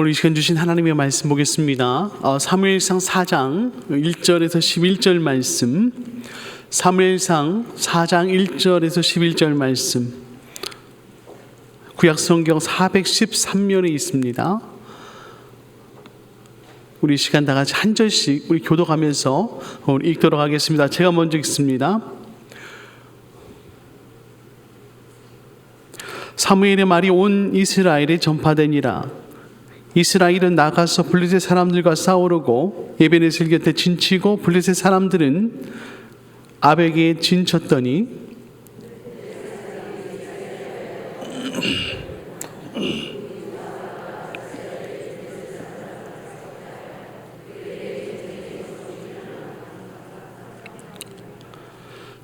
오늘 이 시간 주신 하나님의 말씀 보겠습니다. 사무엘상 4장 1절에서 11절 말씀, 사무엘상 4장 1절에서 11절 말씀, 구약성경 413면에 있습니다. 우리 시간 다 같이 한 절씩 우리 교독하면서 읽도록 하겠습니다. 제가 먼저 읽습니다. 사무엘의 말이 온 이스라엘에 전파되니라. 이스라엘은 나가서 블레셋 사람들과 싸우려고 에베네셀 곁에 진치고 블레셋 사람들은 아벡에 진쳤더니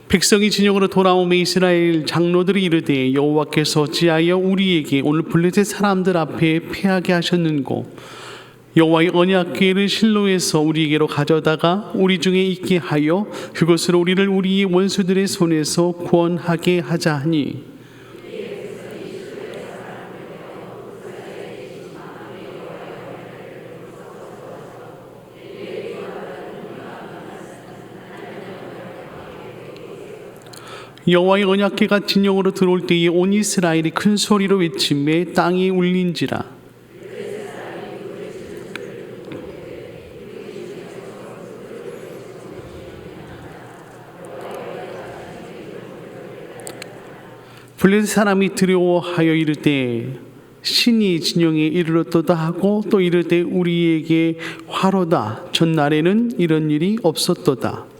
백성이 진영으로 돌아오매 이스라엘 장로들이 이르되 여호와께서 어찌하여 우리에게 오늘 블레셋 사람들 앞에 패하게 하셨는고 여호와의 언약궤를 실로에서 우리에게로 가져다가 우리 중에 있게 하여 그것으로 우리를 우리의 원수들의 손에서 구원하게 하자 하니 여호와의 언약궤가 진영으로 들어올 때에 온 이스라엘이 큰 소리로 외치매 땅이 울린지라. 블레셋 사람이 두려워하여 이르되 신이 진영에 이르렀도다 하고 또 이르되 우리에게 화로다. 전날에는 이런 일이 없었도다.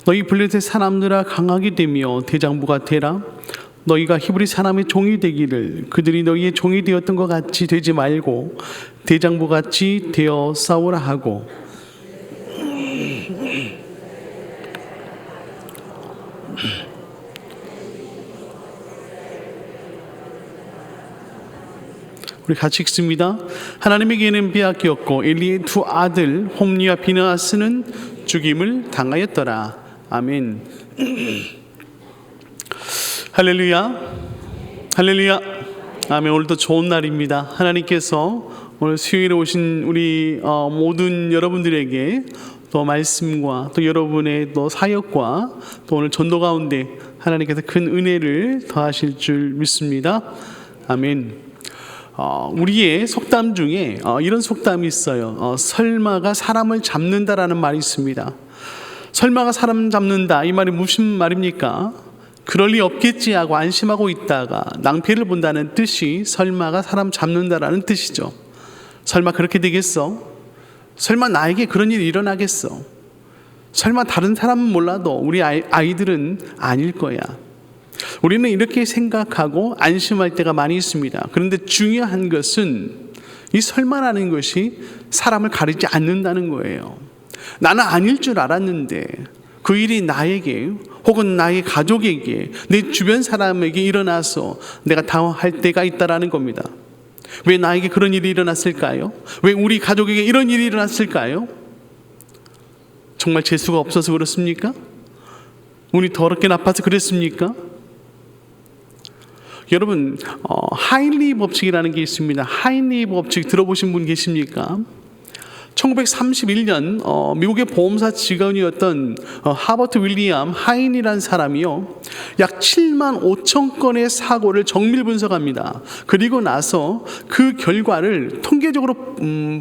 너희 블레셋 사람들아 강하게 되며 대장부가 되라. 너희가 히브리 사람의 종이 되기를 그들이 너희의 종이 되었던 것 같이 되지 말고 대장부 같이 되어 싸우라 하고 우리 같이 읽습니다. 하나님에게는 빼앗겼고 엘리의 두 아들 홈리와 비느하스는 죽임을 당하였더라. 아멘. 할렐루야, 할렐루야, 아멘. 오늘도 좋은 날입니다. 하나님께서 오늘 수요일에 오신 우리 모든 여러분들에게 또 말씀과 또 여러분의 또 사역과 또 오늘 전도 가운데 하나님께서 큰 은혜를 더하실 줄 믿습니다. 아멘. 우리의 속담 중에 이런 속담이 있어요. 설마가 사람을 잡는다라는 말이 있습니다. 설마가 사람 잡는다, 이 말이 무슨 말입니까? 그럴 리 없겠지 하고 안심하고 있다가 낭패를 본다는 뜻이 설마가 사람 잡는다라는 뜻이죠. 설마 그렇게 되겠어? 설마 나에게 그런 일이 일어나겠어? 설마 다른 사람은 몰라도 우리 아이들은 아닐 거야. 우리는 이렇게 생각하고 안심할 때가 많이 있습니다. 그런데 중요한 것은 이 설마라는 것이 사람을 가리지 않는다는 거예요. 나는 아닐 줄 알았는데 그 일이 나에게 혹은 나의 가족에게 내 주변 사람에게 일어나서 내가 당황할 때가 있다라는 겁니다. 왜 나에게 그런 일이 일어났을까요? 왜 우리 가족에게 이런 일이 일어났을까요? 정말 재수가 없어서 그렇습니까? 운이 더럽게 나빠서 그랬습니까? 여러분, 하인리 법칙이라는 게 있습니다. 하인리 법칙 들어보신 분 계십니까? 1931년 미국의 보험사 직원이었던 하버트 윌리엄 하인이라는 사람이요, 약 7만 5천 건의 사고를 정밀 분석합니다. 그리고 나서 그 결과를 통계적으로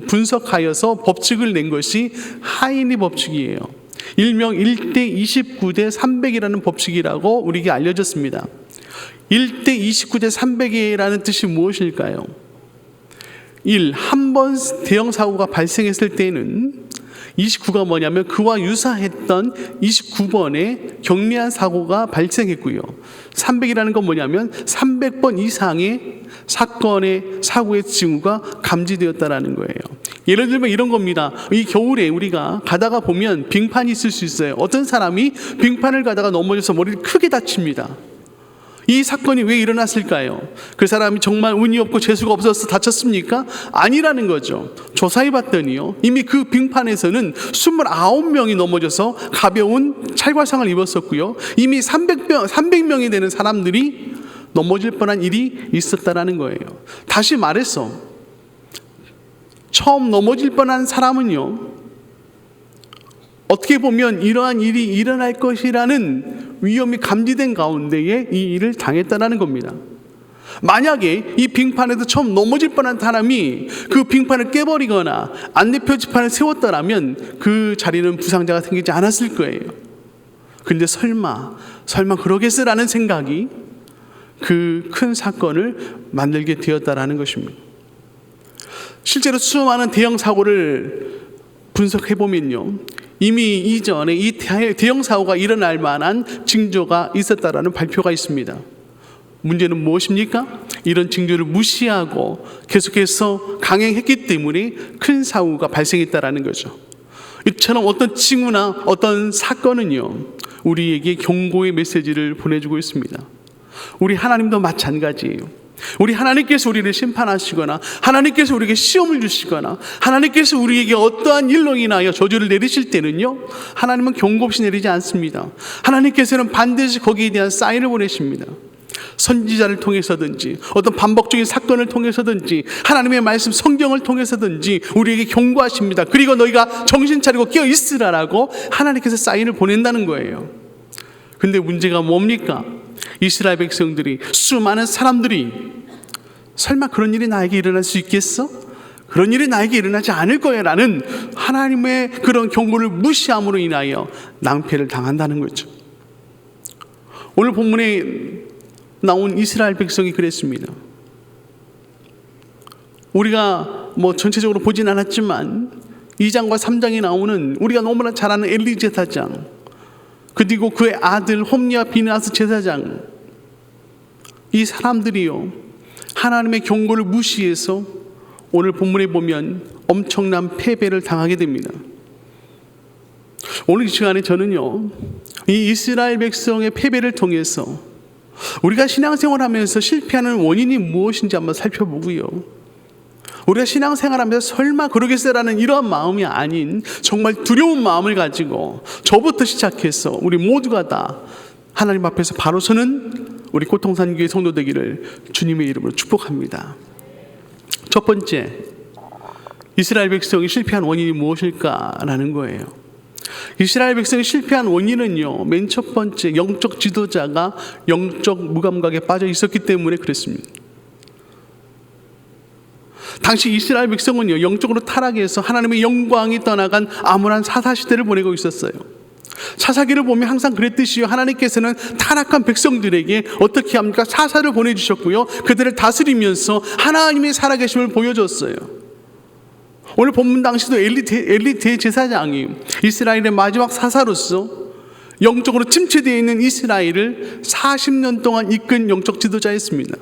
분석하여서 법칙을 낸 것이 하인리 법칙이에요. 일명 1대 29대 300이라는 법칙이라고 우리에게 알려졌습니다. 1대 29대 300이라는 뜻이 무엇일까요? 1. 한 번 대형 사고가 발생했을 때는 29가 뭐냐면 그와 유사했던 29번의 경미한 사고가 발생했고요. 300이라는 건 뭐냐면 300번 이상의 사건의 사고의 징후가 감지되었다라는 거예요. 예를 들면 이런 겁니다. 이 겨울에 우리가 가다가 보면 빙판이 있을 수 있어요. 어떤 사람이 빙판을 가다가 넘어져서 머리를 크게 다칩니다. 이 사건이 왜 일어났을까요? 그 사람이 정말 운이 없고 재수가 없어서 다쳤습니까? 아니라는 거죠. 조사해 봤더니요, 이미 그 빙판에서는 29명이 넘어져서 가벼운 찰과상을 입었었고요, 이미 300명이 되는 사람들이 넘어질 뻔한 일이 있었다라는 거예요. 다시 말해서 처음 넘어질 뻔한 사람은요, 어떻게 보면 이러한 일이 일어날 것이라는 위험이 감지된 가운데에 이 일을 당했다는 겁니다. 만약에 이 빙판에서 처음 넘어질 뻔한 사람이 그 빙판을 깨버리거나 안내 표지판을 세웠더라면 그 자리는 부상자가 생기지 않았을 거예요. 근데 설마 그러겠어라는 생각이 그 큰 사건을 만들게 되었다라는 것입니다. 실제로 수많은 대형 사고를 분석해 보면요, 이미 이전에 이 대형 사고가 일어날 만한 징조가 있었다라는 발표가 있습니다. 문제는 무엇입니까? 이런 징조를 무시하고 계속해서 강행했기 때문에 큰 사고가 발생했다라는 거죠. 이처럼 어떤 징후나 어떤 사건은요, 우리에게 경고의 메시지를 보내주고 있습니다. 우리 하나님도 마찬가지예요. 우리 하나님께서 우리를 심판하시거나 하나님께서 우리에게 시험을 주시거나 하나님께서 우리에게 어떠한 일로 인하여 저주를 내리실 때는요, 하나님은 경고 없이 내리지 않습니다. 하나님께서는 반드시 거기에 대한 사인을 보내십니다. 선지자를 통해서든지 어떤 반복적인 사건을 통해서든지 하나님의 말씀 성경을 통해서든지 우리에게 경고하십니다. 그리고 너희가 정신 차리고 깨어 있으라라고 하나님께서 사인을 보낸다는 거예요. 근데 문제가 뭡니까? 이스라엘 백성들이, 수많은 사람들이 설마 그런 일이 나에게 일어날 수 있겠어? 그런 일이 나에게 일어나지 않을 거야 라는 하나님의 그런 경고를 무시함으로 인하여 낭패를 당한다는 거죠. 오늘 본문에 나온 이스라엘 백성이 그랬습니다. 우리가 전체적으로 보진 않았지만 2장과 3장에 나오는 우리가 너무나 잘 아는 엘리 제사장, 그리고 그의 아들 홈리와 비느하스 제사장, 이 사람들이요, 하나님의 경고를 무시해서 오늘 본문에 보면 엄청난 패배를 당하게 됩니다. 오늘 이 시간에 저는요, 이 이스라엘 백성의 패배를 통해서 우리가 신앙생활하면서 실패하는 원인이 무엇인지 한번 살펴보고요, 우리가 신앙생활하면서 설마 그러겠어라는 이러한 마음이 아닌 정말 두려운 마음을 가지고 저부터 시작해서 우리 모두가 다 하나님 앞에서 바로 서는 우리 고통산교회 성도 되기를 주님의 이름으로 축복합니다. 첫 번째, 이스라엘 백성이 실패한 원인이 무엇일까라는 거예요. 이스라엘 백성이 실패한 원인은요, 맨 첫 번째, 영적 지도자가 영적 무감각에 빠져 있었기 때문에 그랬습니다. 당시 이스라엘 백성은요, 영적으로 타락해서 하나님의 영광이 떠나간 암울한 사사시대를 보내고 있었어요. 사사기를 보면 항상 그랬듯이요, 하나님께서는 타락한 백성들에게 어떻게 합니까? 사사를 보내주셨고요, 그들을 다스리면서 하나님의 살아계심을 보여줬어요. 오늘 본문 당시도 엘리 대제사장이 이스라엘의 마지막 사사로서 영적으로 침체되어 있는 이스라엘을 40년 동안 이끈 영적 지도자였습니다.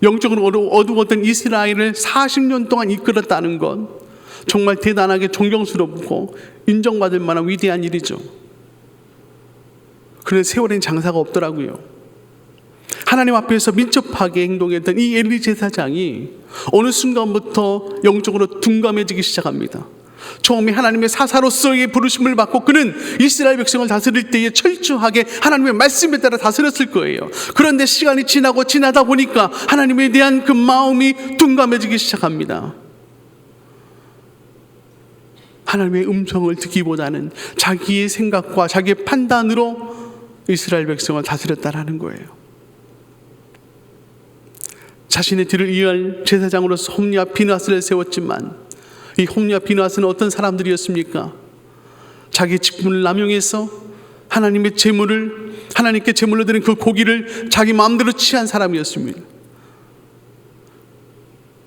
영적으로 어두웠던 이스라엘을 40년 동안 이끌었다는 것, 정말 대단하게 존경스럽고 인정받을 만한 위대한 일이죠. 그런데 세월엔 장사가 없더라고요. 하나님 앞에서 민첩하게 행동했던 이 엘리 제사장이 어느 순간부터 영적으로 둔감해지기 시작합니다. 처음에 하나님의 사사로서의 부르심을 받고 그는 이스라엘 백성을 다스릴 때에 철저하게 하나님의 말씀에 따라 다스렸을 거예요. 그런데 시간이 지나다 보니까 하나님에 대한 그 마음이 둔감해지기 시작합니다. 하나님의 음성을 듣기보다는 자기의 생각과 자기의 판단으로 이스라엘 백성을 다스렸다라는 거예요. 자신의 뒤를 이을 제사장으로서 홈리와 비느하스를 세웠지만 이 홈리와 비느하스는 어떤 사람들이었습니까? 자기의 직분을 남용해서 하나님의 제물을, 하나님께 제물로 드린 그 고기를 자기 마음대로 취한 사람이었습니다.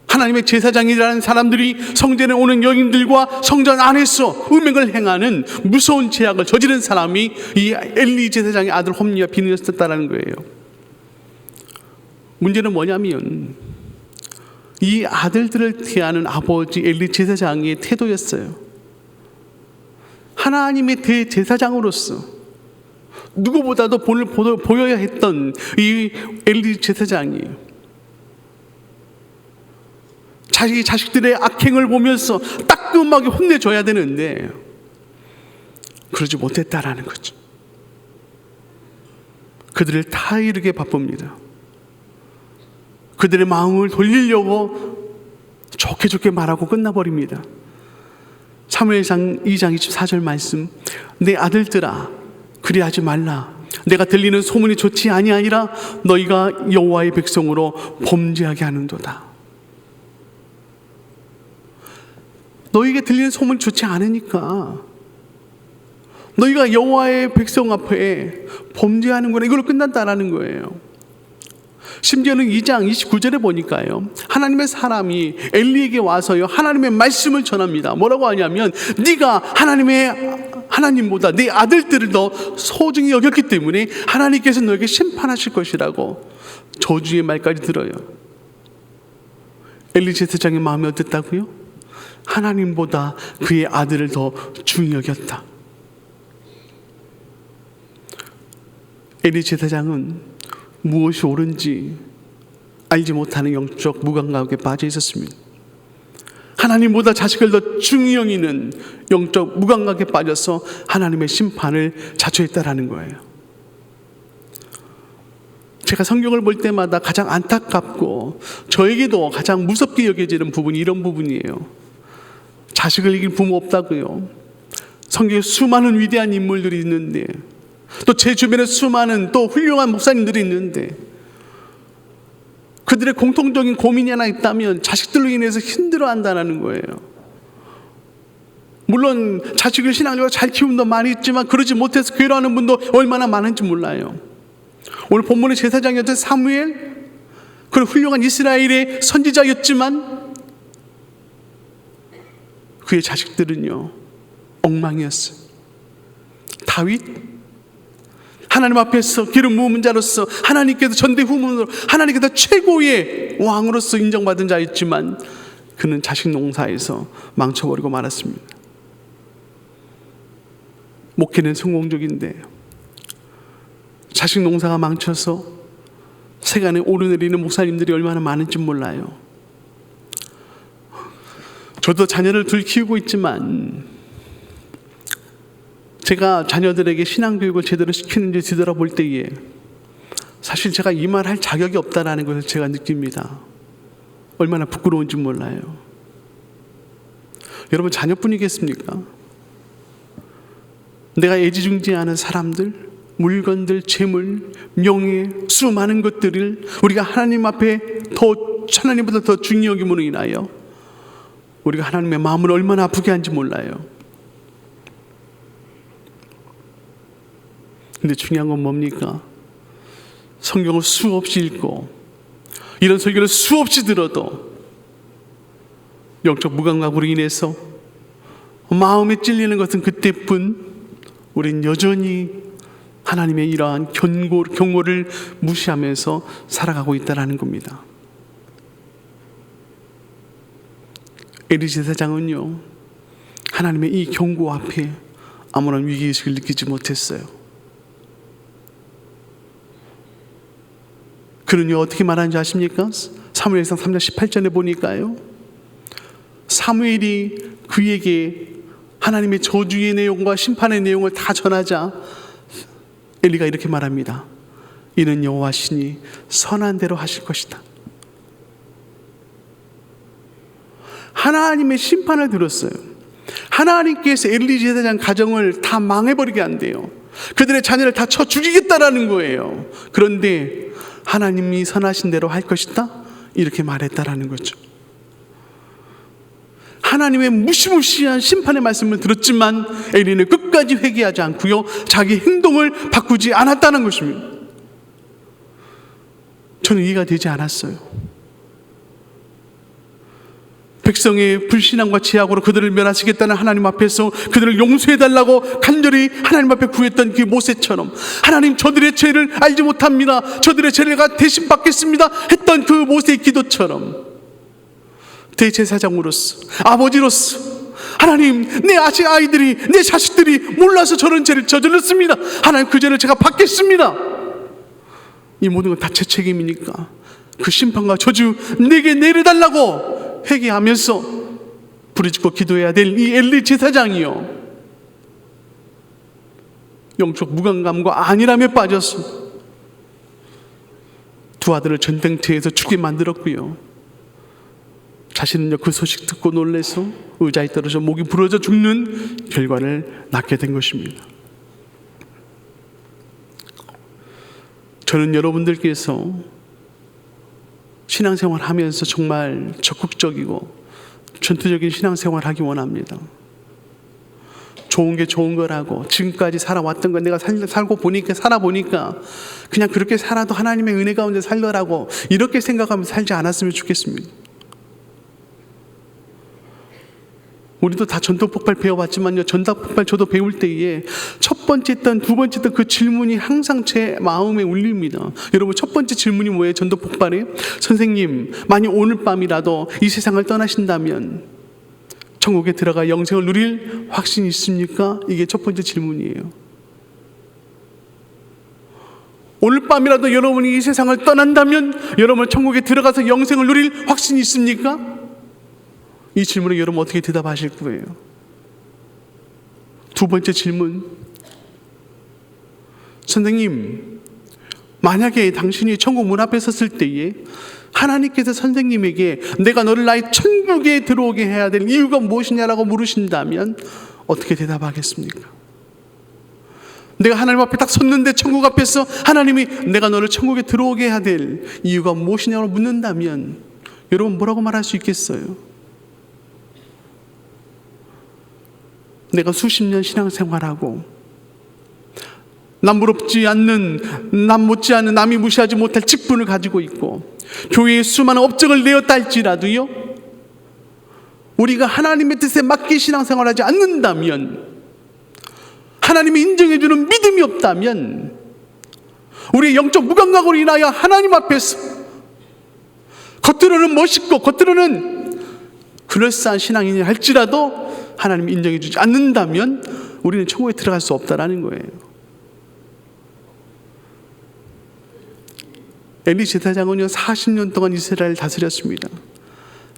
하나님의 제사장이라는 사람들이 성전에 오는 여인들과 성전 안에서 음행을 행하는 무서운 죄악을 저지른 사람이 이 엘리 제사장의 아들 홈리와 비느하스였다는 거예요. 문제는 뭐냐면 이 아들들을 대하는 아버지 엘리 제사장의 태도였어요. 하나님의 대제사장으로서 누구보다도 본을 보여야 했던 이 엘리 제사장이 자기 자식들의 악행을 보면서 따끔하게 혼내줘야 되는데 그러지 못했다라는 거죠. 그들을 타이르게 바쁩니다. 그들의 마음을 돌리려고 좋게 말하고 끝나버립니다. 사무엘상 2장 24절 말씀, 내 아들들아 그리하지 말라. 내가 들리는 소문이 좋지 아니하니라. 너희가 여호와의 백성으로 범죄하게 하는도다. 너희에게 들리는 소문이 좋지 않으니까 너희가 여호와의 백성 앞에 범죄하는 거나 이걸로 끝난다라는 거예요. 심지어는 2장 29절에 보니까요, 하나님의 사람이 엘리에게 와서요 하나님의 말씀을 전합니다. 뭐라고 하냐면 네가 하나님보다 네 아들들을 더 소중히 여겼기 때문에 하나님께서 너에게 심판하실 것이라고 저주의 말까지 들어요. 엘리 제사장의 마음이 어땠다고요? 하나님보다 그의 아들을 더 중히 여겼다. 엘리 제사장은 무엇이 옳은지 알지 못하는 영적 무감각에 빠져 있었습니다. 하나님보다 자식을 더 중히 여기는 영적 무감각에 빠져서 하나님의 심판을 자초했다라는 거예요. 제가 성경을 볼 때마다 가장 안타깝고 저에게도 가장 무섭게 여겨지는 부분이 이런 부분이에요. 자식을 이길 부모 없다고요. 성경에 수많은 위대한 인물들이 있는데 또 제 주변에 수많은 또 훌륭한 목사님들이 있는데 그들의 공통적인 고민이 하나 있다면 자식들로 인해서 힘들어한다는 거예요. 물론 자식을 신앙적으로 잘 키운 분 많이 있지만 그러지 못해서 괴로워하는 분도 얼마나 많은지 몰라요. 오늘 본문의 제사장이었던 사무엘, 그는 훌륭한 이스라엘의 선지자였지만 그의 자식들은요 엉망이었어요. 다윗, 하나님 앞에서 기름 부은 자로서 하나님께서 전대 후문으로 하나님께서 최고의 왕으로서 인정받은 자였지만 그는 자식 농사에서 망쳐버리고 말았습니다. 목회는 성공적인데 자식 농사가 망쳐서 세간에 오르내리는 목사님들이 얼마나 많은지 몰라요. 저도 자녀를 둘 키우고 있지만 제가 자녀들에게 신앙교육을 제대로 시키는지 뒤돌아볼 때에 사실 제가 이 말 할 자격이 없다는 것을 제가 느낍니다. 얼마나 부끄러운지 몰라요. 여러분 자녀뿐이겠습니까? 내가 애지중지하는 사람들, 물건들, 재물, 명예, 수많은 것들을 우리가 하나님 앞에 하나님보다 더 중히 여김으로 인하여 우리가 하나님의 마음을 얼마나 아프게 하는지 몰라요. 근데 중요한 건 뭡니까? 성경을 수없이 읽고 이런 설교를 수없이 들어도 영적 무감각으로 인해서 마음에 찔리는 것은 그때뿐 우린 여전히 하나님의 이러한 경고를 무시하면서 살아가고 있다는 겁니다. 엘리 제사장은요 하나님의 이 경고 앞에 아무런 위기의식을 느끼지 못했어요. 그는요 어떻게 말하는지 아십니까? 사무엘상 3장 18절에 보니까요 사무엘이 그에게 하나님의 저주의 내용과 심판의 내용을 다 전하자 엘리가 이렇게 말합니다. 이는 여호와 신이 선한 대로 하실 것이다. 하나님의 심판을 들었어요. 하나님께서 엘리 제사장 가정을 다 망해버리게 한대요. 그들의 자녀를 다 쳐 죽이겠다라는 거예요. 그런데 하나님이 선하신 대로 할 것이다 이렇게 말했다라는 거죠. 하나님의 무시무시한 심판의 말씀을 들었지만 엘리는 끝까지 회개하지 않고요 자기 행동을 바꾸지 않았다는 것입니다. 저는 이해가 되지 않았어요. 백성의 불신앙과 죄악으로 그들을 멸하시겠다는 하나님 앞에서 그들을 용서해달라고 간절히 하나님 앞에 구했던 그 모세처럼 하나님 저들의 죄를 알지 못합니다. 저들의 죄를 대신 받겠습니다 했던 그 모세의 기도처럼 대제사장으로서 아버지로서 하나님 내 아이들이 내 자식들이 자식들이 몰라서 저런 죄를 저질렀습니다. 하나님, 그 죄를 제가 받겠습니다. 이 모든 건 다 제 책임이니까 그 심판과 저주 내게 내려달라고 회개하면서 부르짖고 기도해야 될 이 엘리 제사장이요, 영적 무감감과 안일함에 빠져서 두 아들을 전쟁터에서 죽게 만들었고요, 자신은요 그 소식 듣고 놀라서 의자에 떨어져 목이 부러져 죽는 결과를 낳게 된 것입니다. 저는 여러분들께서 신앙생활 하면서 정말 적극적이고 전투적인 신앙생활 하기 원합니다. 좋은 게 좋은 거라고, 지금까지 살아왔던 거 내가 살고 보니까, 살아보니까 그냥 그렇게 살아도 하나님의 은혜 가운데 살더라고, 이렇게 생각하면 살지 않았으면 좋겠습니다. 우리도 다 전도폭발 배워봤지만요, 전도폭발 저도 배울 때에 첫 번째 던, 두 번째 던 그 질문이 항상 제 마음에 울립니다. 여러분, 첫 번째 질문이 뭐예요? 전도폭발에, 선생님, 만약 오늘 밤이라도 이 세상을 떠나신다면 천국에 들어가 영생을 누릴 확신이 있습니까? 이게 첫 번째 질문이에요. 오늘 밤이라도 여러분이 이 세상을 떠난다면 여러분 천국에 들어가서 영생을 누릴 확신이 있습니까? 이 질문에 여러분 어떻게 대답하실 거예요? 두 번째 질문, 선생님, 만약에 당신이 천국 문 앞에 섰을 때에 하나님께서 선생님에게 내가 너를 나의 천국에 들어오게 해야 될 이유가 무엇이냐라고 물으신다면 어떻게 대답하겠습니까? 내가 하나님 앞에 딱 섰는데 천국 앞에서 하나님이 내가 너를 천국에 들어오게 해야 될 이유가 무엇이냐고 묻는다면 여러분 뭐라고 말할 수 있겠어요? 내가 수십 년 신앙생활하고 남 부럽지 않는, 남 못지않은, 남이 무시하지 못할 직분을 가지고 있고 교회에 수많은 업적을 내었다 할지라도요, 우리가 하나님의 뜻에 맞게 신앙생활하지 않는다면, 하나님이 인정해주는 믿음이 없다면 우리의 영적 무감각으로 인하여 하나님 앞에서 겉으로는 멋있고 겉으로는 그럴싸한 신앙이니 할지라도 하나님이 인정해주지 않는다면 우리는 천국에 들어갈 수 없다라는 거예요. 엘리 제사장은요 40년 동안 이스라엘을 다스렸습니다.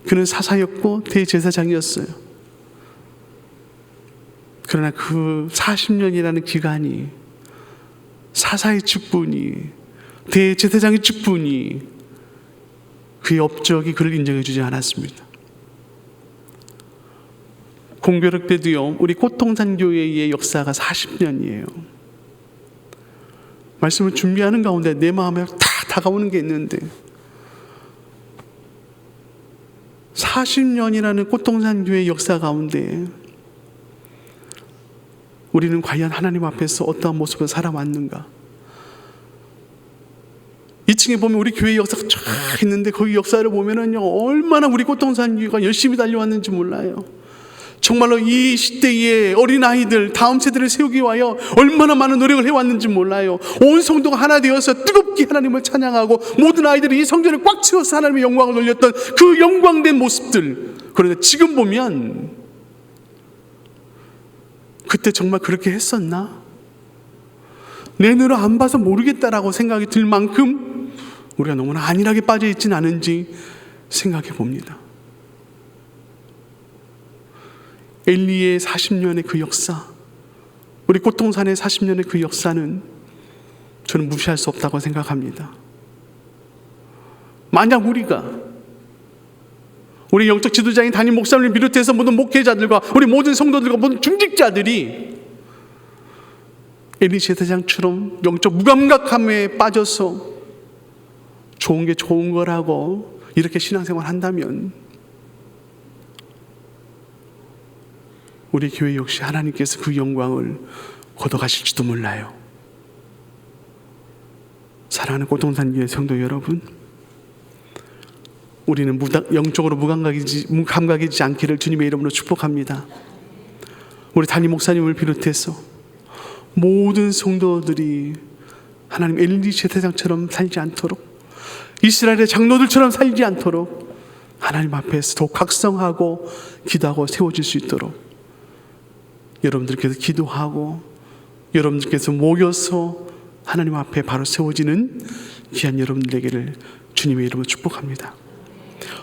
그는 사사였고 대제사장이었어요. 그러나 그 40년이라는 기간이, 사사의 직분이, 대제사장의 직분이, 그의 업적이 그를 인정해주지 않았습니다. 공교롭 때도요, 우리 꽃동산교회의 역사가 40년이에요. 말씀을 준비하는 가운데 내 마음에 다 다가오는 게 있는데, 40년이라는 꽃동산교회의 역사 가운데 우리는 과연 하나님 앞에서 어떠한 모습을 살아왔는가? 2층에 보면 우리 교회 역사가 쫙 있는데 거기 역사를 보면은요, 얼마나 우리 꽃동산교회가 열심히 달려왔는지 몰라요. 정말로 이 시대의 어린아이들, 다음 세대를 세우기 위하여 얼마나 많은 노력을 해왔는지 몰라요. 온 성도가 하나 되어서 뜨겁게 하나님을 찬양하고 모든 아이들이 이 성전을 꽉 채워서 하나님의 영광을 돌렸던 그 영광된 모습들. 그런데 지금 보면 그때 정말 그렇게 했었나? 내 눈으로 안 봐서 모르겠다라고 생각이 들 만큼 우리가 너무나 안일하게 빠져있진 않은지 생각해 봅니다. 엘리의 40년의 그 역사, 우리 꽃동산의 40년의 그 역사는 저는 무시할 수 없다고 생각합니다. 만약 우리 영적 지도자인 담임 목사님을 비롯해서 모든 목회자들과 우리 모든 성도들과 모든 중직자들이 엘리 제사장처럼 영적 무감각함에 빠져서 좋은 게 좋은 거라고 이렇게 신앙생활 한다면 우리 교회 역시 하나님께서 그 영광을 걷어가실지도 몰라요. 사랑하는 꽃동산교회 성도 여러분, 우리는 영적으로 무감각이지 않기를 주님의 이름으로 축복합니다. 우리 담임 목사님을 비롯해서 모든 성도들이 하나님 엘리 제사장처럼 살지 않도록, 이스라엘의 장로들처럼 살지 않도록 하나님 앞에서 더욱 각성하고 기도하고 세워질 수 있도록 여러분들께서 기도하고 여러분들께서 모여서 하나님 앞에 바로 세워지는 귀한 여러분들 되기를 주님의 이름으로 축복합니다.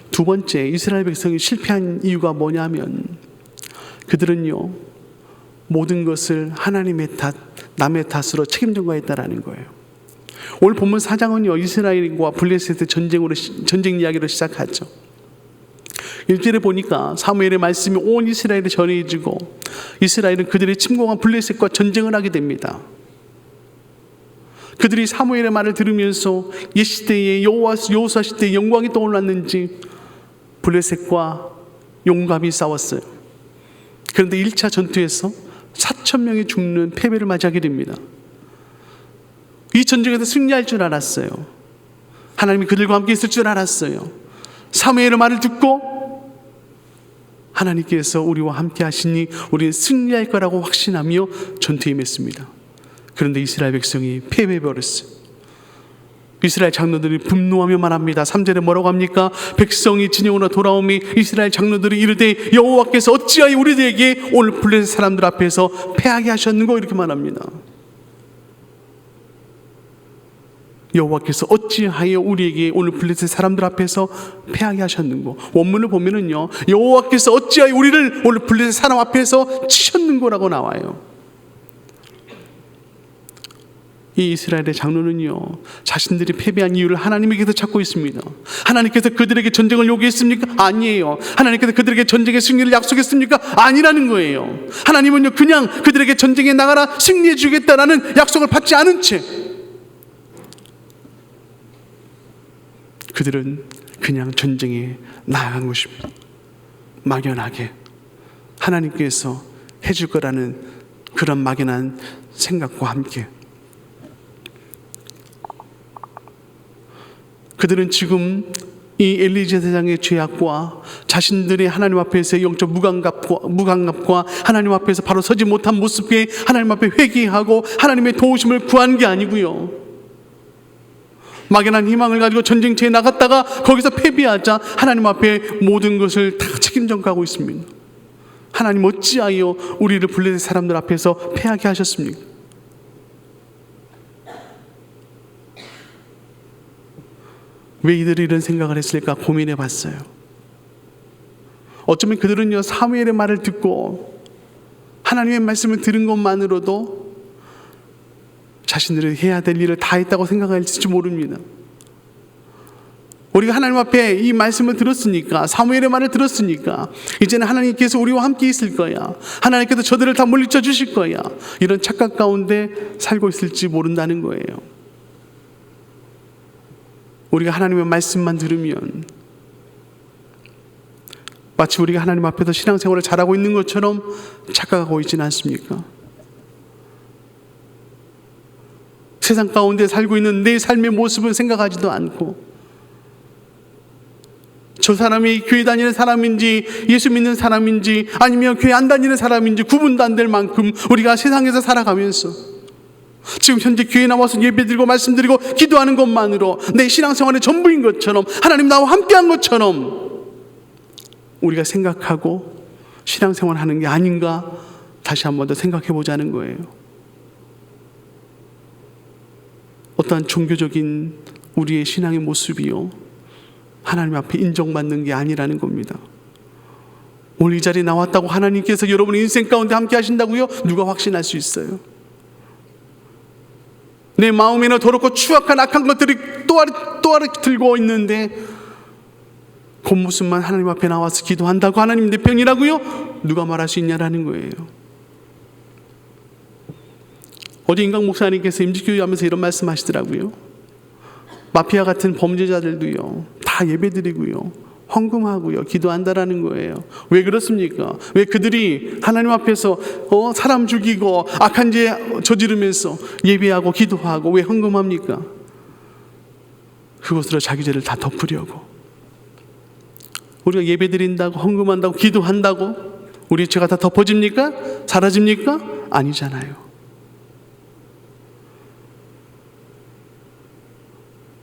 두 번째, 이스라엘 백성이 실패한 이유가 뭐냐면 그들은요, 모든 것을 하나님의 탓, 남의 탓으로 책임 전가했다라는 거예요. 오늘 본문 4장은요, 이스라엘과 블레셋의 전쟁 이야기로 시작하죠. 1절에 보니까 사무엘의 말씀이 온 이스라엘에 전해지고 이스라엘은 그들이 침공한 블레셋과 전쟁을 하게 됩니다. 그들이 사무엘의 말을 들으면서 옛 시대의 여호수아 시대의 영광이 떠올랐는지 블레셋과 용감히 싸웠어요. 그런데 1차 전투에서 4,000명이 죽는 패배를 맞이하게 됩니다. 이 전쟁에서 승리할 줄 알았어요. 하나님이 그들과 함께 있을 줄 알았어요. 사무엘의 말을 듣고 하나님께서 우리와 함께 하시니 우리는 승리할 거라고 확신하며 전투에 임했습니다. 그런데 이스라엘 백성이 패배해버렸어요. 이스라엘 장로들이 분노하며 말합니다. 3절에 뭐라고 합니까? 백성이 진영으로 돌아오니 이스라엘 장로들이 이르되 여호와께서 어찌하여 우리들에게 오늘 블레셋 사람들 앞에서 패하게 하셨는고 이렇게 말합니다. 여호와께서 어찌하여 우리에게 오늘 블레셋 사람들 앞에서 패하게 하셨는고. 원문을 보면은요, 여호와께서 어찌하여 우리를 오늘 블레셋 사람 앞에서 치셨는고라고 나와요. 이 이스라엘의 장로는요, 자신들이 패배한 이유를 하나님에게서 찾고 있습니다. 하나님께서 그들에게 전쟁을 요구했습니까? 아니에요. 하나님께서 그들에게 전쟁의 승리를 약속했습니까? 아니라는 거예요. 하나님은요, 그냥 그들에게 전쟁에 나가라 승리해 주겠다라는 약속을 받지 않은 채 그들은 그냥 전쟁에 나아간 것입니다. 막연하게 하나님께서 해줄 거라는 그런 막연한 생각과 함께 그들은 지금 이 엘리 제사장의 죄악과 자신들의 하나님 앞에서의 영적 무감각과 하나님 앞에서 바로 서지 못한 모습에 하나님 앞에 회개하고 하나님의 도우심을 구한 게 아니고요, 막연한 희망을 가지고 전쟁터에 나갔다가 거기서 패배하자 하나님 앞에 모든 것을 다 책임져가고 있습니다. 하나님 어찌하여 우리를 블레셋 사람들 앞에서 패하게 하셨습니까? 왜 이들이 이런 생각을 했을까 고민해 봤어요. 어쩌면 그들은요, 사무엘의 말을 듣고 하나님의 말씀을 들은 것만으로도 자신들이 해야 될 일을 다 했다고 생각할지 모릅니다. 우리가 하나님 앞에 이 말씀을 들었으니까, 사무엘의 말을 들었으니까 이제는 하나님께서 우리와 함께 있을 거야, 하나님께서 저들을 다 물리쳐 주실 거야, 이런 착각 가운데 살고 있을지 모른다는 거예요. 우리가 하나님의 말씀만 들으면 마치 우리가 하나님 앞에서 신앙생활을 잘하고 있는 것처럼 착각하고 있지는 않습니까? 세상 가운데 살고 있는 내 삶의 모습을 생각하지도 않고, 저 사람이 교회 다니는 사람인지 예수 믿는 사람인지 아니면 교회 안 다니는 사람인지 구분도 안 될 만큼 우리가 세상에서 살아가면서 지금 현재 교회 나와서 예배드리고 말씀드리고 기도하는 것만으로 내 신앙생활의 전부인 것처럼, 하나님 나와 함께한 것처럼 우리가 생각하고 신앙생활하는 게 아닌가 다시 한 번 더 생각해 보자는 거예요. 어떠한 종교적인 우리의 신앙의 모습이요, 하나님 앞에 인정받는 게 아니라는 겁니다. 오늘 이 자리에 나왔다고 하나님께서 여러분의 인생 가운데 함께 하신다고요? 누가 확신할 수 있어요? 내 마음에는 더럽고 추악한 악한 것들이 또아리 들고 있는데 겉모습만 하나님 앞에 나와서 기도한다고 하나님 내 편이라고요? 누가 말할 수 있냐라는 거예요. 어제 인강 목사님께서 임직교회 하면서 이런 말씀 하시더라고요. 마피아 같은 범죄자들도요, 다 예배드리고요, 헌금하고요, 기도한다라는 거예요. 왜 그렇습니까? 왜 그들이 하나님 앞에서 사람 죽이고 악한 죄 저지르면서 예배하고 기도하고 왜 헌금합니까? 그것으로 자기 죄를 다 덮으려고. 우리가 예배드린다고 헌금한다고 기도한다고 우리의 죄가 다 덮어집니까? 사라집니까? 아니잖아요.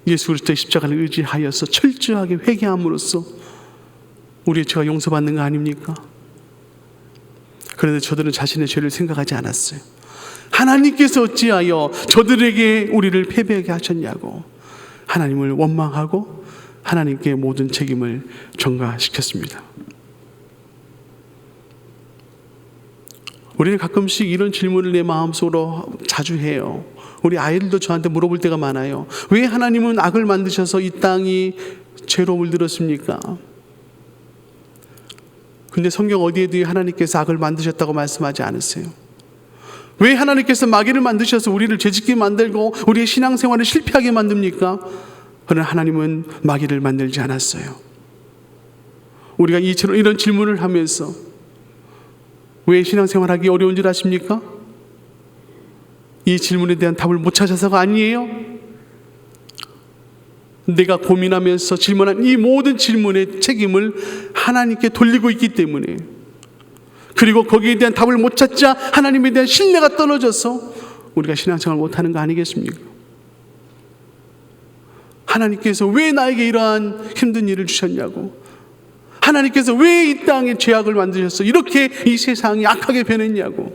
예수 그리스도의 십자가를 의지하여서 철저하게 회개함으로써 우리의 죄가 용서받는 거 아닙니까? 그런데 저들은 자신의 죄를 생각하지 않았어요. 하나님께서 어찌하여 저들에게 우리를 패배하게 하셨냐고 하나님을 원망하고 하나님께 모든 책임을 전가시켰습니다. 우리는 가끔씩 이런 질문을 내 마음속으로 자주 해요. 우리 아이들도 저한테 물어볼 때가 많아요. 왜 하나님은 악을 만드셔서 이 땅이 죄로 물들었습니까? 근데 성경 어디에도 하나님께서 악을 만드셨다고 말씀하지 않으세요. 왜 하나님께서 마귀를 만드셔서 우리를 죄짓게 만들고 우리의 신앙생활을 실패하게 만듭니까? 그러나 하나님은 마귀를 만들지 않았어요. 우리가 이런 질문을 하면서 왜 신앙생활하기 어려운 줄 아십니까? 이 질문에 대한 답을 못 찾아서가 아니에요. 내가 고민하면서 질문한 이 모든 질문의 책임을 하나님께 돌리고 있기 때문에, 그리고 거기에 대한 답을 못 찾자 하나님에 대한 신뢰가 떨어져서 우리가 신앙생활을 못하는 거 아니겠습니까? 하나님께서 왜 나에게 이러한 힘든 일을 주셨냐고, 하나님께서 왜 이 땅에 죄악을 만드셔서 이렇게 이 세상이 악하게 변했냐고,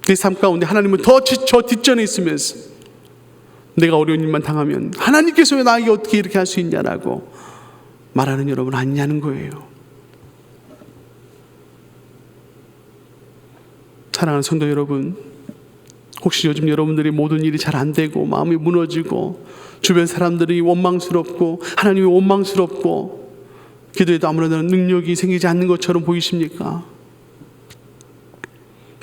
내 삶 가운데 하나님은 더 지쳐 뒷전에 있으면서 내가 어려운 일만 당하면 하나님께서 왜 나에게 어떻게 이렇게 할 수 있냐라고 말하는 여러분 아니냐는 거예요. 사랑하는 성도 여러분, 혹시 요즘 여러분들이 모든 일이 잘 안 되고 마음이 무너지고 주변 사람들이 원망스럽고 하나님이 원망스럽고 기도에도 아무런 능력이 생기지 않는 것처럼 보이십니까?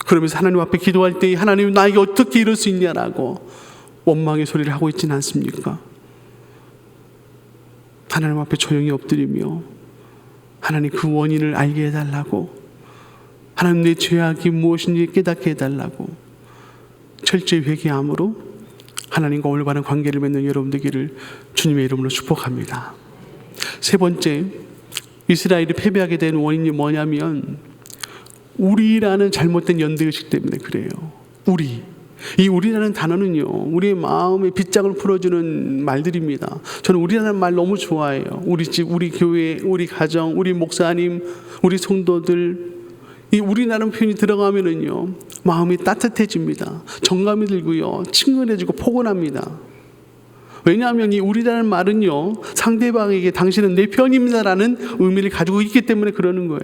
그러면서 하나님 앞에 기도할 때 하나님 나에게 어떻게 이럴 수 있냐라고 원망의 소리를 하고 있지는 않습니까? 하나님 앞에 조용히 엎드리며 하나님 그 원인을 알게 해달라고, 하나님 내 죄악이 무엇인지 깨닫게 해달라고 철저히 회개함으로 하나님과 올바른 관계를 맺는 여러분 되기를 주님의 이름으로 축복합니다. 세 번째, 이스라엘이 패배하게 된 원인이 뭐냐면 우리라는 잘못된 연대의식 때문에 그래요. 이 우리라는 단어는요, 우리의 마음의 빗장을 풀어주는 말들입니다. 저는 우리라는 말 너무 좋아해요. 우리 집, 우리 교회, 우리 가정, 우리 목사님, 우리 성도들, 이 우리라는 표현이 들어가면은요 마음이 따뜻해집니다. 정감이 들고요 친근해지고 포근합니다. 왜냐하면 이 우리라는 말은요 상대방에게 당신은 내 편입니다라는 의미를 가지고 있기 때문에 그러는 거예요.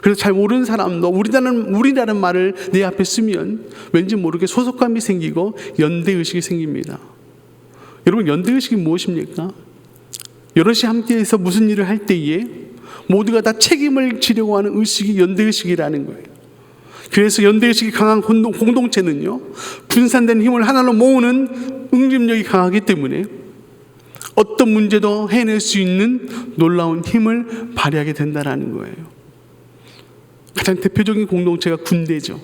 그래서 잘 모르는 사람도 우리라는 말을 내 앞에 쓰면 왠지 모르게 소속감이 생기고 연대의식이 생깁니다. 여러분, 연대의식이 무엇입니까? 여럿이 함께해서 무슨 일을 할 때에 모두가 다 책임을 지려고 하는 의식이 연대의식이라는 거예요. 그래서 연대의식이 강한 공동체는요 분산된 힘을 하나로 모으는 응집력이 강하기 때문에 어떤 문제도 해낼 수 있는 놀라운 힘을 발휘하게 된다는 거예요. 가장 대표적인 공동체가 군대죠.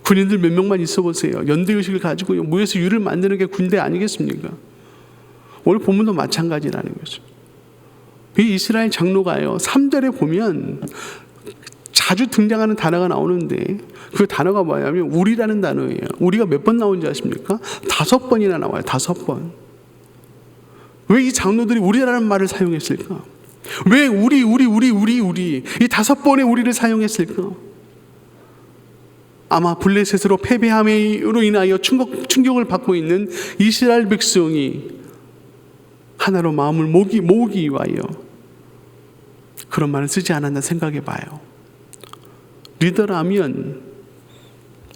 군인들 몇 명만 있어 보세요. 연대의식을 가지고 무에서 유를 만드는 게 군대 아니겠습니까? 오늘 본문도 마찬가지라는 거죠. 이 이스라엘 장로가요 3절에 보면 자주 등장하는 단어가 나오는데 그 단어가 뭐냐면 우리라는 단어예요. 우리가 몇 번 나온지 아십니까? 5번이나 나와요. 5번. 왜 이 장로들이 우리라는 말을 사용했을까? 왜 우리 이 5번의 우리를 사용했을까? 아마 블레셋으로 패배함으로 인하여 충격을 받고 있는 이스라엘 백성이 하나로 마음을 모으기 위하여 그런 말을 쓰지 않았나 생각해 봐요. 리더라면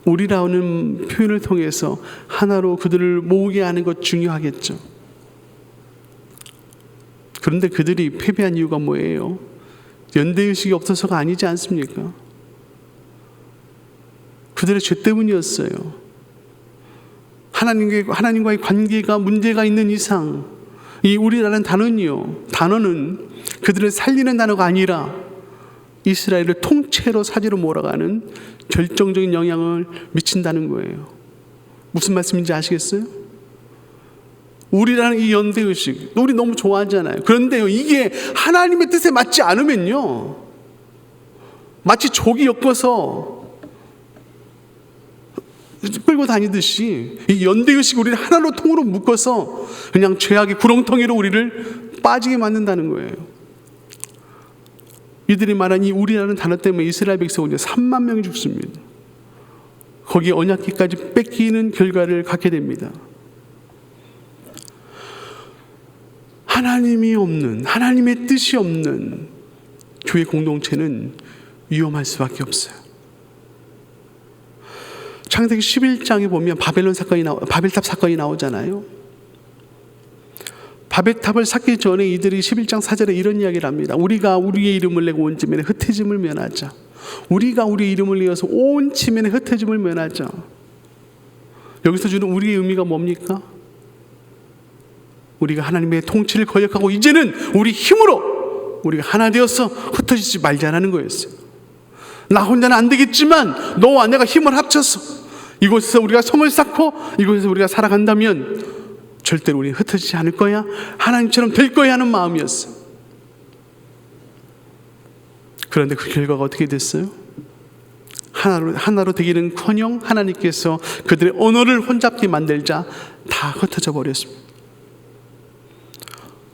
우리라는 표현을 통해서 하나로 그들을 모으게 하는 것 중요하겠죠. 그런데 그들이 패배한 이유가 뭐예요? 연대의식이 없어서가 아니지 않습니까? 그들의 죄 때문이었어요. 하나님과의 관계가 문제가 있는 이상 이 우리라는 단어는 그들을 살리는 단어가 아니라 이스라엘을 통째로 사지로 몰아가는 결정적인 영향을 미친다는 거예요. 무슨 말씀인지 아시겠어요? 우리라는 이 연대의식, 우리 너무 좋아하잖아요. 그런데요, 이게 하나님의 뜻에 맞지 않으면요, 마치 족이 엮어서 끌고 다니듯이 이 연대의식이 우리를 하나로 통으로 묶어서 그냥 죄악의 구렁텅이로 우리를 빠지게 만든다는 거예요. 이들이 말한 이 우리라는 단어 때문에 이스라엘 백성은 이제 3만 명이 죽습니다. 거기에 언약궤까지 뺏기는 결과를 갖게 됩니다. 하나님이 없는, 하나님의 뜻이 없는 교회 공동체는 위험할 수밖에 없어요. 창세기 11장에 보면 바벨탑 사건이 나오잖아요. 바벨탑을 쌓기 전에 이들이 11장 4절에 이런 이야기를 합니다. 우리가 우리의 이름을 내고 온 지면에 흩어짐을 면하자. 우리가 우리의 이름을 내어서 온 지면에 흩어짐을 면하자. 여기서 주는 우리의 의미가 뭡니까? 우리가 하나님의 통치를 거역하고 이제는 우리 힘으로 우리가 하나 되어서 흩어지지 말자라는 거였어요. 나 혼자는 안 되겠지만 너와 내가 힘을 합쳐서 이곳에서 우리가 성을 쌓고 이곳에서 우리가 살아간다면 절대로 우리는 흩어지지 않을 거야, 하나님처럼 될 거야 하는 마음이었어요. 그런데 그 결과가 어떻게 됐어요? 하나로 되기는커녕 하나님께서 그들의 언어를 혼잡게 만들자 다 흩어져 버렸습니다.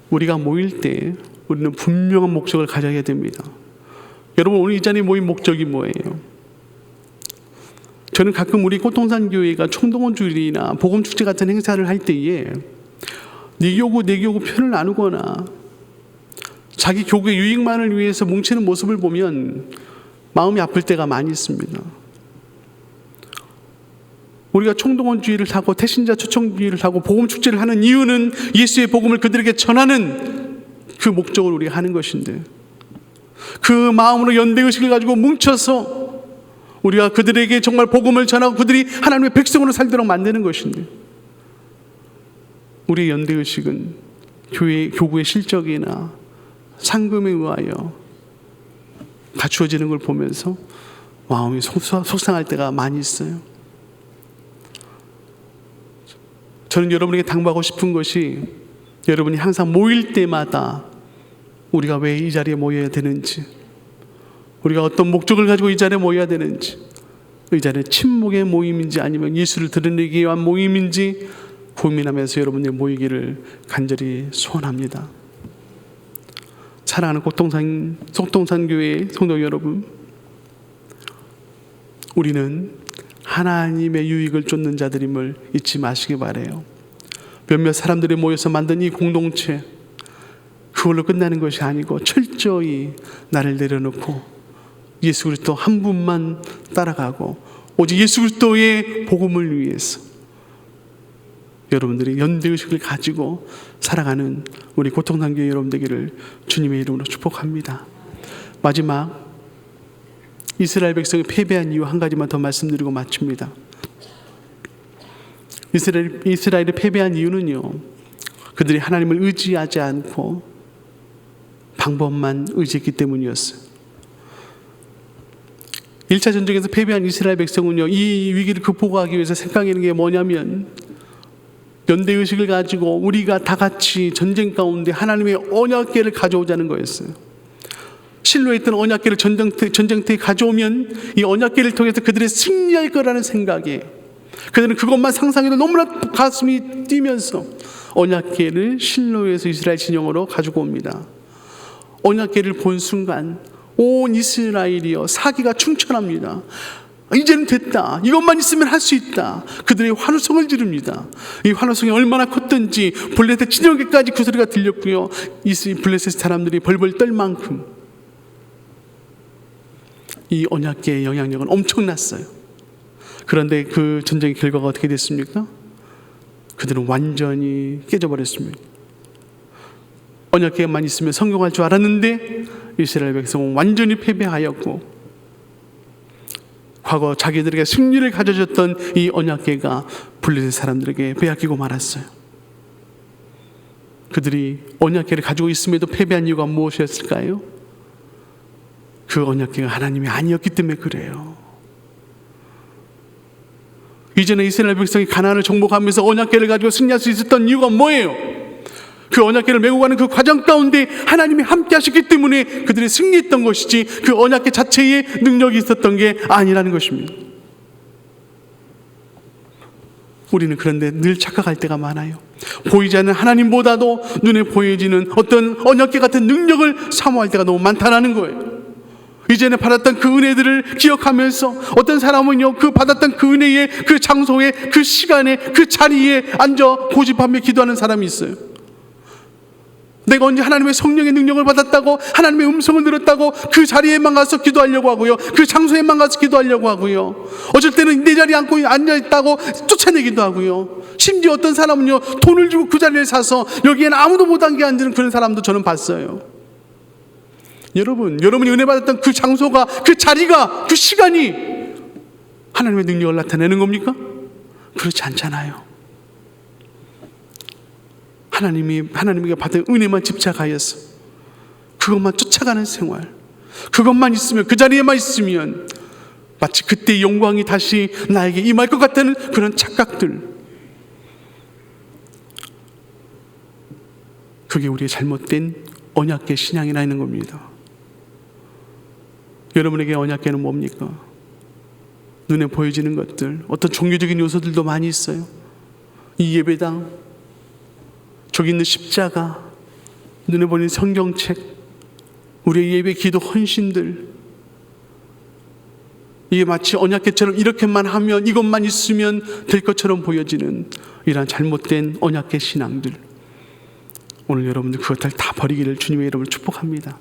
우리가 모일 때 우리는 분명한 목적을 가져야 됩니다. 여러분, 오늘 이 자리에 모인 목적이 뭐예요? 저는 가끔 우리 꽃동산 교회가 총동원 주일이나 복음 축제 같은 행사를 할 때에 네 교구 편을 나누거나 자기 교구의 유익만을 위해서 뭉치는 모습을 보면 마음이 아플 때가 많이 있습니다. 우리가 총동원 주일을 하고 태신자 초청 주일을 하고 복음 축제를 하는 이유는 예수의 복음을 그들에게 전하는 그 목적을 우리가 하는 것인데, 그 마음으로 연대의식을 가지고 뭉쳐서 우리가 그들에게 정말 복음을 전하고 그들이 하나님의 백성으로 살도록 만드는 것인데, 우리의 연대의식은 교구의 실적이나 상금에 의하여 갖추어지는 걸 보면서 마음이 속상할 때가 많이 있어요. 저는 여러분에게 당부하고 싶은 것이, 여러분이 항상 모일 때마다 우리가 왜 이 자리에 모여야 되는지, 우리가 어떤 목적을 가지고 이 자리에 모여야 되는지, 이 자리는 침묵의 모임인지 아니면 예수를 드러내기 위한 모임인지 고민하면서 여러분이 모이기를 간절히 소원합니다. 사랑하는 속동산 교회 성도 여러분, 우리는 하나님의 유익을 쫓는 자들임을 잊지 마시기 바라요. 몇몇 사람들이 모여서 만든 이 공동체, 그걸로 끝나는 것이 아니고 철저히 나를 내려놓고 예수 그리스도 한 분만 따라가고 오직 예수 그리스도의 복음을 위해서 여러분들이 연대의식을 가지고 살아가는 우리 고통단교회 여러분 되기를 주님의 이름으로 축복합니다. 마지막, 이스라엘 백성이 패배한 이유 한 가지만 더 말씀드리고 마칩니다. 이스라엘이 패배한 이유는요, 그들이 하나님을 의지하지 않고 방법만 의지했기 때문이었어요. 1차 전쟁에서 패배한 이스라엘 백성은요, 이 위기를 극복하기 위해서 생각하는 게 뭐냐면, 연대의식을 가지고 우리가 다 같이 전쟁 가운데 하나님의 언약궤를 가져오자는 거였어요. 실로에 있던 언약궤를 전쟁터에 가져오면 이 언약궤를 통해서 그들이 승리할 거라는 생각에, 그들은 그것만 상상해도 너무나 가슴이 뛰면서 언약궤를 실로에서 이스라엘 진영으로 가지고 옵니다. 언약궤를 본 순간 온 이스라엘이여 사기가 충천합니다. 이제는 됐다, 이것만 있으면 할 수 있다. 그들의 환호성을 지릅니다. 이 환호성이 얼마나 컸던지 블레셋 진영에까지 그 소리가 들렸고요, 이 블레셋 사람들이 벌벌 떨 만큼 이 언약궤의 영향력은 엄청났어요. 그런데 그 전쟁의 결과가 어떻게 됐습니까? 그들은 완전히 깨져버렸습니다. 언약궤만 있으면 성공할 줄 알았는데 이스라엘 백성은 완전히 패배하였고, 과거 자기들에게 승리를 가져줬던 이 언약궤가 블레셋 사람들에게 빼앗기고 말았어요. 그들이 언약궤를 가지고 있음에도 패배한 이유가 무엇이었을까요? 그 언약궤가 하나님이 아니었기 때문에 그래요. 이전에 이스라엘 백성이 가나안을 정복하면서 언약궤를 가지고 승리할 수 있었던 이유가 뭐예요? 그 언약궤를 메고 가는 그 과정 가운데 하나님이 함께 하셨기 때문에 그들이 승리했던 것이지, 그 언약궤 자체에 능력이 있었던 게 아니라는 것입니다. 우리는 그런데 늘 착각할 때가 많아요. 보이지 않는 하나님보다도 눈에 보여지는 어떤 언약궤 같은 능력을 사모할 때가 너무 많다는 거예요. 이전에 받았던 그 은혜들을 기억하면서 어떤 사람은요, 그 받았던 그 은혜의 그 장소에, 그 시간에, 그 자리에 앉아 고집하며 기도하는 사람이 있어요. 내가 언제 하나님의 성령의 능력을 받았다고, 하나님의 음성을 들었다고 그 자리에만 가서 기도하려고 하고요, 그 장소에만 가서 기도하려고 하고요, 어쩔 때는 내 자리에 앉아있다고 쫓아내기도 하고요, 심지어 어떤 사람은요, 돈을 주고 그 자리를 사서 여기에는 아무도 못 앉게 앉는 그런 사람도 저는 봤어요. 여러분이 은혜 받았던 그 장소가, 그 자리가, 그 시간이 하나님의 능력을 나타내는 겁니까? 그렇지 않잖아요. 하나님에게 받은 은혜만 집착하여서 그것만 쫓아가는 생활, 그것만 있으면, 그 자리에만 있으면 마치 그때의 영광이 다시 나에게 임할 것 같다는 그런 착각들, 그게 우리의 잘못된 언약궤 신앙이나 있는 겁니다. 여러분에게 언약궤는 뭡니까? 눈에 보여지는 것들, 어떤 종교적인 요소들도 많이 있어요. 이 예배당, 저기 있는 십자가, 눈에 보이는 성경책, 우리의 예배 기도 헌신들, 이게 마치 언약궤처럼 이렇게만 하면, 이것만 있으면 될 것처럼 보여지는 이러한 잘못된 언약궤 신앙들, 오늘 여러분들 그것들 다 버리기를 주님의 이름으로 축복합니다.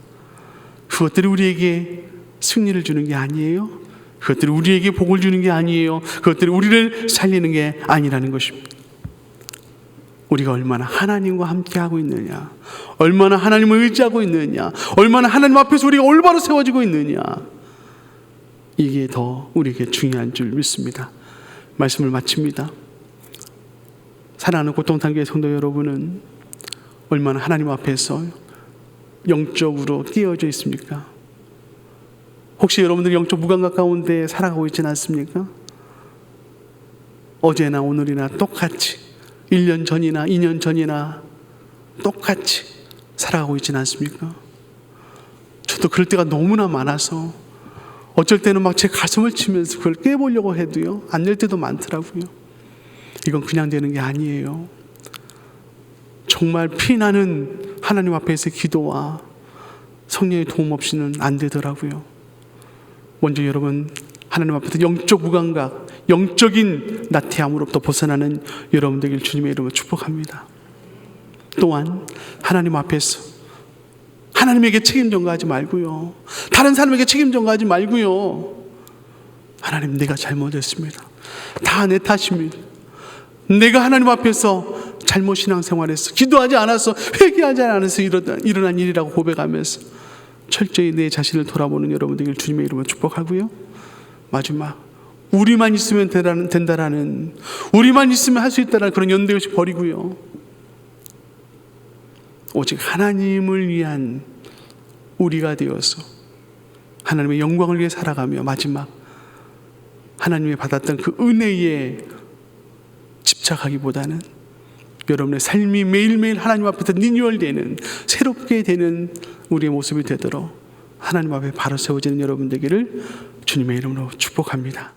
그것들이 우리에게 승리를 주는 게 아니에요. 그것들이 우리에게 복을 주는 게 아니에요. 그것들이 우리를 살리는 게 아니라는 것입니다. 우리가 얼마나 하나님과 함께하고 있느냐, 얼마나 하나님을 의지하고 있느냐, 얼마나 하나님 앞에서 우리가 올바로 세워지고 있느냐, 이게 더 우리에게 중요한 줄 믿습니다. 말씀을 마칩니다. 사랑하는 고통단교회 성도 여러분은 얼마나 하나님 앞에서 영적으로 깨어져 있습니까? 혹시 여러분들이 영적 무감각 가운데 살아가고 있지는 않습니까? 어제나 오늘이나 똑같이, 1년 전이나 2년 전이나 똑같이 살아가고 있지는 않습니까? 저도 그럴 때가 너무나 많아서 어쩔 때는 막 제 가슴을 치면서 그걸 깨보려고 해도요, 안 될 때도 많더라고요. 이건 그냥 되는 게 아니에요. 정말 피나는 하나님 앞에서 기도와 성령의 도움 없이는 안 되더라고요. 먼저 여러분, 하나님 앞에서 영적 무감각, 영적인 나태함으로부터 벗어나는 여러분 되길 주님의 이름으로 축복합니다. 또한 하나님 앞에서 하나님에게 책임 전가하지 말고요, 다른 사람에게 책임 전가하지 말고요, 하나님, 내가 잘못했습니다. 다 내 탓입니다. 내가 하나님 앞에서 잘못 신앙생활에서, 기도하지 않아서, 회개하지 않아서 일어난 일이라고 고백하면서 철저히 내 자신을 돌아보는 여러분 되길 주님의 이름으로 축복하고요, 마지막, 우리만 있으면 된다라는, 우리만 있으면 할 수 있다라는 그런 연대의식 버리고요, 오직 하나님을 위한 우리가 되어서 하나님의 영광을 위해 살아가며, 마지막 하나님이 받았던 그 은혜에 집착하기보다는 여러분의 삶이 매일매일 하나님 앞에서 리뉴얼되는, 새롭게 되는 우리의 모습이 되도록 하나님 앞에 바로 세워지는 여러분 되기를 주님의 이름으로 축복합니다.